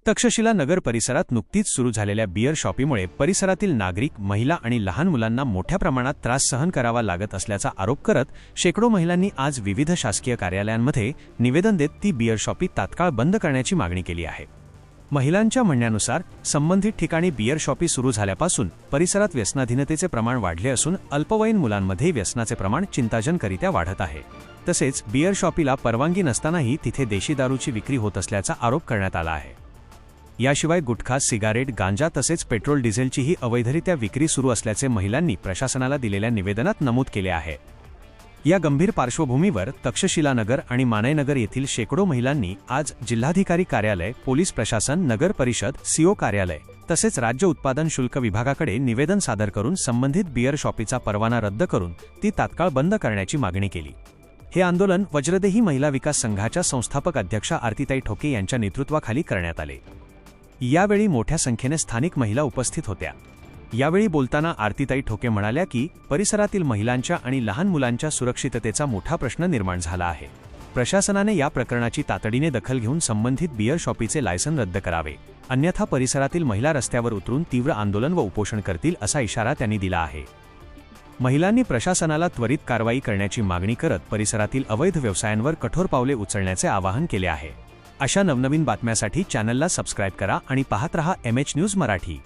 तक्षशिला नगर परिसरात नुकतीच सुरू झालेल्या बियर शॉपीमुळे परिसरातील नागरिक, महिला आणि लहान मुलांना मोठ्या प्रमाणात त्रास सहन करावा लागत असल्याचा आरोप करत शेकडो महिलांनी आज विविध शासकीय कार्यालयांमध्ये निवेदन देत ती बियर शॉपी तात्काळ बंद करण्याची मागणी केली आहे। महिलांच्या म्हणण्यानुसार संबंधित ठिकाणी बियर शॉपी सुरू झाल्यापासून परिसरात व्यसनाधीनतेचे प्रमाण वाढले असून अल्पवयीन मुलांमध्ये व्यसनाचे प्रमाण चिंताजनकरित्या वाढत आहे। तसेच बियर शॉपीला परवानगी नसतानाही तिथे देशी दारूची विक्री होत असल्याचा आरोप करण्यात आला आहे। याशिवाय गुटखा, सिगारेट, गांजा तसेच पेट्रोल डिझेलचीही अवैधरित्या विक्री सुरू असल्याचे महिलांनी प्रशासनाला दिलेल्या निवेदनात नमूद केले आहे। या गंभीर पार्श्वभूमीवर तक्षशिला नगर आणि मानयनगर येथील शेकडो महिलांनी आज जिल्हाधिकारी कार्यालय, पोलीस प्रशासन, नगर परिषद, सीओ कार्यालय तसेच राज्य उत्पादन शुल्क विभागाकडे निवेदन सादर करून संबंधित बियर शॉपीचा परवाना रद्द करून ती तात्काळ बंद करण्याची मागणी केली। हे आंदोलन वज्रदेही महिला विकास संघाच्या संस्थापक अध्यक्षा आरतीताई ठोके यांच्या नेतृत्वाखाली करण्यात आले। यावेळी मोठ्या संख्येने स्थानिक महिला उपस्थित होत्या। यावेळी बोलताना आरतीताई ठोके म्हणाल्या की परिसरातील महिलांच्या आणि लहान मुलांच्या सुरक्षिततेचा मोठा प्रश्न निर्माण झाला आहे। प्रशासनाने या प्रकरणाची तातडीने दखल घेऊन संबंधित बियर शॉपीचे लायसन रद्द करावे, अन्यथा परिसरातील महिला रस्त्यावर उतरून तीव्र आंदोलन व उपोषण करतील असा इशारा त्यांनी दिला आहे। महिलांनी प्रशासनाला त्वरित कारवाई करण्याची मागणी करत परिसरातील अवैध व्यवसायांवर कठोर पावले उचलण्याचे आवाहन केले आहे। अशा नवनवीन बातम्यांसाठी चॅनलला सबस्क्राइब करा आणि पाहत रहा MH न्यूज मराठी।